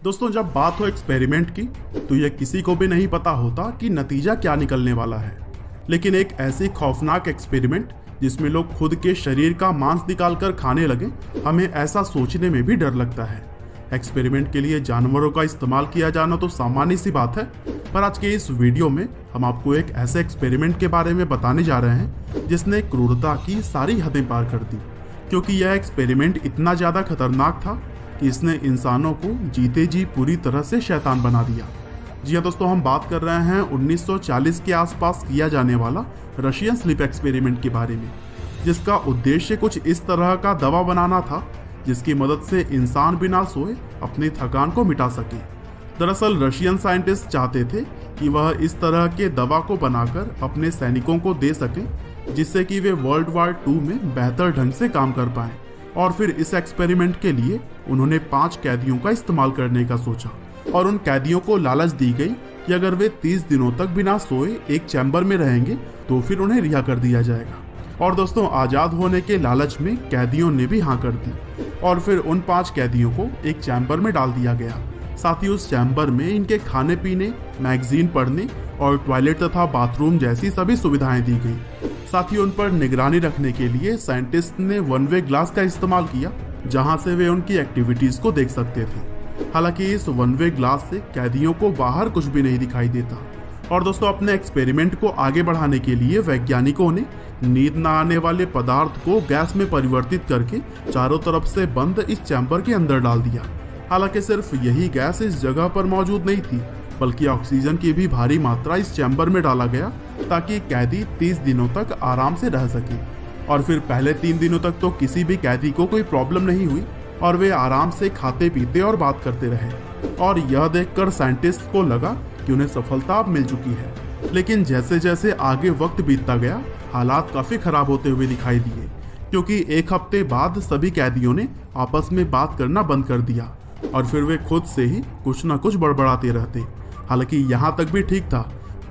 दोस्तों, जब बात हो एक्सपेरिमेंट की तो यह किसी को भी नहीं पता होता कि नतीजा क्या निकलने वाला है। लेकिन एक ऐसी खौफनाक एक्सपेरिमेंट जिसमें लोग खुद के शरीर का मांस निकालकर खाने लगे, हमें ऐसा सोचने में भी डर लगता है। एक्सपेरिमेंट के लिए जानवरों का इस्तेमाल किया जाना तो सामान्य सी बात है, पर आज के इस वीडियो में हम आपको एक ऐसे एक्सपेरिमेंट के बारे में बताने जा रहे हैं जिसने क्रूरता की सारी हदें पार कर दी। क्योंकि यह एक्सपेरिमेंट इतना ज़्यादा खतरनाक था कि इसने इंसानों को जीते जी पूरी तरह से शैतान बना दिया। जी हाँ दोस्तों, हम बात कर रहे हैं 1940 के आसपास किया जाने वाला रशियन स्लीप एक्सपेरिमेंट के बारे में, जिसका उद्देश्य कुछ इस तरह का दवा बनाना था जिसकी मदद से इंसान बिना सोए अपनी थकान को मिटा सके। दरअसल रशियन साइंटिस्ट चाहते थे कि वह इस तरह के दवा को बनाकर अपने सैनिकों को दे सकें, जिससे कि वे वर्ल्ड वार 2 में बेहतर ढंग से काम कर पाएं। और फिर इस एक्सपेरिमेंट के लिए उन्होंने 5 कैदियों का इस्तेमाल करने का सोचा और उन कैदियों को लालच दी गई कि अगर वे 30 दिनों तक बिना सोए एक चैम्बर में रहेंगे तो फिर उन्हें रिहा कर दिया जाएगा। और दोस्तों, आज़ाद होने के लालच में कैदियों ने भी हाँ कर दी और फिर उन 5 कैदियों को एक चैम्बर में डाल दिया गया। साथ ही उस चैम्बर में इनके खाने पीने, मैगजीन पढ़ने और टॉयलेट तथा बाथरूम जैसी सभी सुविधाएं दी गई। साथ ही उन पर निगरानी रखने के लिए साइंटिस्ट ने वन वे ग्लास का इस्तेमाल किया, जहां से वे उनकी एक्टिविटीज को देख सकते थे। हालांकि इस वन वे ग्लास से कैदियों को बाहर कुछ भी नहीं दिखाई देता। और दोस्तों, अपने एक्सपेरिमेंट को आगे बढ़ाने के लिए वैज्ञानिकों ने नींद न आने वाले पदार्थ को गैस में परिवर्तित करके चारों तरफ से बंद इस चैम्बर के अंदर डाल दिया। हालांकि सिर्फ यही गैस इस जगह पर मौजूद नहीं थी, बल्कि ऑक्सीजन की भी भारी मात्रा इस चैम्बर में डाला गया ताकि कैदी 30 दिनों तक आराम से रह सके। और फिर पहले 3 दिनों तक तो किसी भी कैदी को कोई प्रॉब्लम नहीं हुई और वे आराम से खाते पीते और बात करते रहे। और यह देखकर साइंटिस्ट को लगा कि उन्हें सफलता अब मिल चुकी है। लेकिन जैसे जैसे आगे वक्त बीतता गया, हालात काफी खराब होते हुए दिखाई दिए, क्योंकि एक हफ्ते बाद सभी कैदियों ने आपस में बात करना बंद कर दिया और फिर वे खुद से ही कुछ न कुछ बड़बड़ाते रहते। हालांकि यहाँ तक भी ठीक था,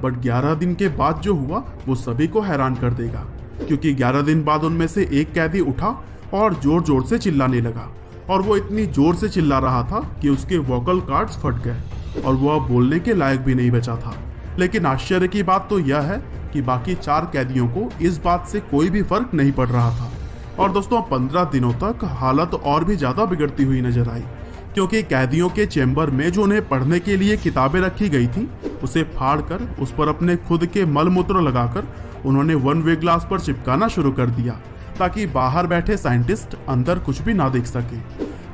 बट 11 दिन के बाद जो हुआ वो सभी को हैरान कर देगा। क्योंकि 11 दिन बाद उनमें से एक कैदी उठा और जोर जोर से चिल्लाने लगा। और वो इतनी जोर से चिल्ला रहा था कि उसके वोकल कॉर्ड्स फट गए और वो अब बोलने के लायक भी नहीं बचा था। लेकिन आश्चर्य की बात तो यह है कि बाकी 4 कैदियों को इस बात से कोई भी फर्क नहीं पड़ रहा था। और दोस्तों, 15 दिनों तक हालत और भी ज्यादा बिगड़ती हुई नजर आई, क्योंकि कैदियों के चैम्बर में जो उन्हें पढ़ने के लिए किताबें रखी गई थी, उसे फाड़कर उस पर अपने खुद के मल मूत्र लगाकर उन्होंने वन वे ग्लास पर चिपकाना शुरू कर दिया ताकि बाहर बैठे साइंटिस्ट अंदर कुछ भी ना देख सके।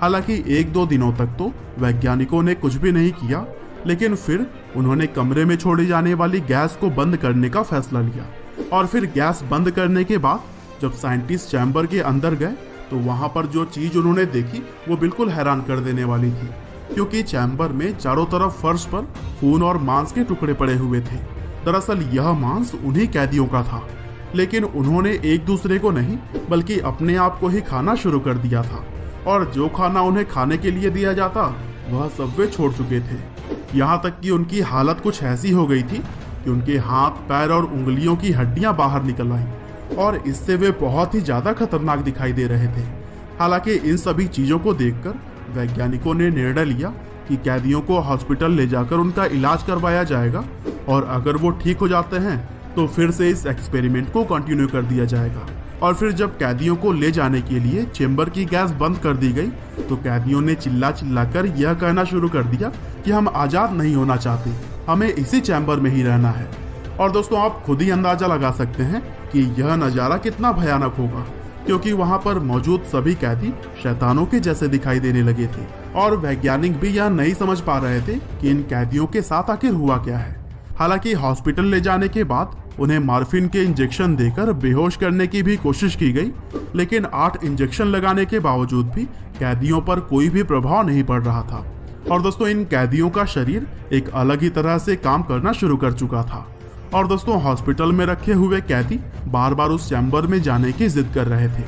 हालांकि 1-2 दिनों तक तो वैज्ञानिकों ने कुछ भी नहीं किया, लेकिन फिर उन्होंने कमरे में छोड़ी जाने वाली गैस को बंद करने का फैसला लिया। और फिर गैस बंद करने के बाद जब साइंटिस्ट चैम्बर के अंदर गए तो वहां पर जो चीज उन्होंने देखी वो बिल्कुल हैरान कर देने वाली थी। क्योंकि चैम्बर में चारों तरफ फर्श पर खून और मांस के टुकड़े पड़े हुए थे। दरअसल यह मांस उन्हीं कैदियों का था, लेकिन उन्होंने एक दूसरे को नहीं बल्कि अपने आप को ही खाना शुरू कर दिया था। और जो खाना उन्हें खाने के लिए दिया जाता वह सब वे छोड़ चुके थे। यहाँ तक कि उनकी हालत कुछ ऐसी हो गई थी कि उनके हाथ, पैर और उंगलियों की हड्डियां बाहर निकल आई और इससे वे बहुत ही ज्यादा खतरनाक दिखाई दे रहे थे। हालांकि इन सभी चीजों को देखकर वैज्ञानिकों ने निर्णय लिया कि कैदियों को हॉस्पिटल ले जाकर उनका इलाज करवाया जाएगा और अगर वो ठीक हो जाते हैं तो फिर से इस एक्सपेरिमेंट को कंटिन्यू कर दिया जाएगा। और फिर जब कैदियों को ले जाने के लिए चेंबर की गैस बंद कर दी गई तो कैदियों ने चिल्ला कर यह कहना शुरू कर दिया कि हम आजाद नहीं होना चाहते, हमें इसी चैम्बर में ही रहना है। और दोस्तों, आप खुद ही अंदाजा लगा सकते हैं कि यह नज़ारा कितना भयानक होगा, क्योंकि वहां पर मौजूद सभी कैदी शैतानों के जैसे दिखाई देने लगे थे। और वैज्ञानिक भी यह नहीं समझ पा रहे थे कि इन कैदियों के साथ आखिर हुआ क्या है। हालांकि हॉस्पिटल ले जाने के बाद उन्हें मॉर्फिन के इंजेक्शन देकर बेहोश करने की भी कोशिश की गई, लेकिन 8 इंजेक्शन लगाने के बावजूद भी कैदियों पर कोई भी प्रभाव नहीं पड़ रहा था। और दोस्तों, इन कैदियों का शरीर एक अलग ही तरह से काम करना शुरू कर चुका था। और दोस्तों, हॉस्पिटल में रखे हुए कैदी बार बार उस चैम्बर में जाने की जिद कर रहे थे,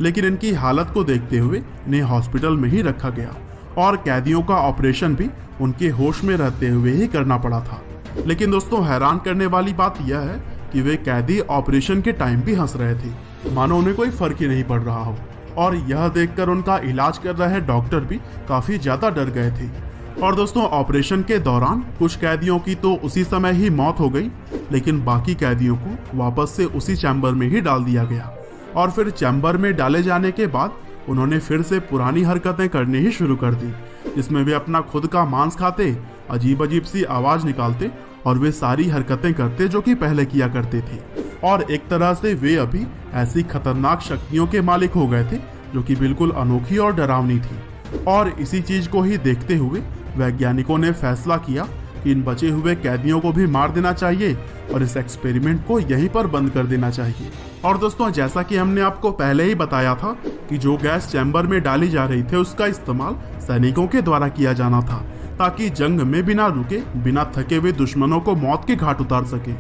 लेकिन इनकी हालत को देखते हुए इन्हें हॉस्पिटल में ही रखा गया और कैदियों का ऑपरेशन भी उनके होश में रहते हुए ही करना पड़ा था। लेकिन दोस्तों, हैरान करने वाली बात यह है कि वे कैदी ऑपरेशन के टाइम भी हंस रहे थे, मानो उन्हें कोई फर्क ही नहीं पड़ रहा हो। और यह देखकर उनका इलाज कर रहे डॉक्टर भी काफी ज्यादा डर गए थे और दोस्तों ऑपरेशन के दौरान कुछ कैदियों की तो उसी समय ही मौत हो गई, लेकिन बाकी कैदियों को वापस से उसी चैम्बर में ही डाल दिया गया। और फिर चैम्बर में डाले जाने के बाद उन्होंने फिर से पुरानी हरकतें करनी ही शुरू कर दी, जिसमें वे अपना खुद का मांस खाते, अजीब अजीब सी आवाज निकालते और वे सारी हरकतें करते जो कि पहले किया करते थे। और एक तरह से वे अभी ऐसी खतरनाक शक्तियों के मालिक हो गए थे जो कि बिल्कुल अनोखी और डरावनी थी। और इसी चीज को ही देखते हुए वैज्ञानिकों ने फैसला किया कि इन बचे हुए कैदियों को भी मार देना चाहिए और इस एक्सपेरिमेंट को यहीं पर बंद कर देना चाहिए। और दोस्तों जैसा कि हमने आपको पहले ही बताया था कि जो गैस चैम्बर में डाली जा रही थी उसका इस्तेमाल सैनिकों के द्वारा किया जाना था, ताकि जंग में बिना रुके, बिना थके हुए दुश्मनों को मौत के घाट उतार सके।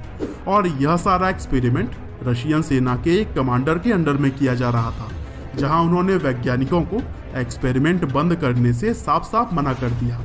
और यह सारा एक्सपेरिमेंट रशियन सेना के एक कमांडर के अंडर में किया जा रहा था, जहां उन्होंने वैज्ञानिकों को एक्सपेरिमेंट बंद करने से साफ साफ मना कर दिया।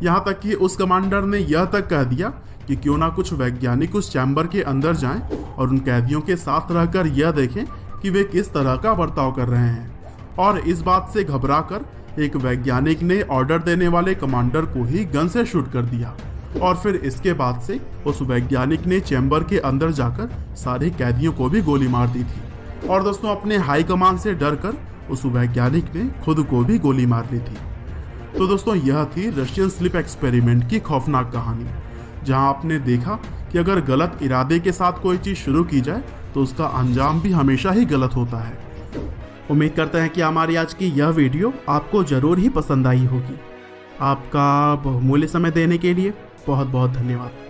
यहाँ तक कि उस कमांडर ने यह तक कह दिया कि क्यों ना कुछ वैज्ञानिक उस चैम्बर के अंदर जाएं और उन कैदियों के साथ रहकर यह देखें कि वे किस तरह का बर्ताव कर रहे हैं। और इस बात से घबराकर एक वैज्ञानिक ने ऑर्डर देने वाले कमांडर को ही गन से शूट कर दिया। और फिर इसके बाद से उस वैज्ञानिक ने चैम्बर के अंदर जाकर सारे कैदियों को भी गोली मार दी थी। और दोस्तों अपने हाई कमान से डरकर उस वैज्ञानिक ने खुद को भी गोली मार ली थी। तो दोस्तों यह थी रशियन स्लीप एक्सपेरिमेंट की खौफनाक कहानी, जहां आपने देखा कि अगर गलत इरादे के साथ कोई चीज शुरू की जाए तो उसका अंजाम भी हमेशा ही गलत होता है। उम्मीद करते हैं कि हमारी आज की यह वीडियो आपको जरूर ही पसंद आई होगी। आपका बहुमूल्य समय देने के लिए बहुत बहुत धन्यवाद।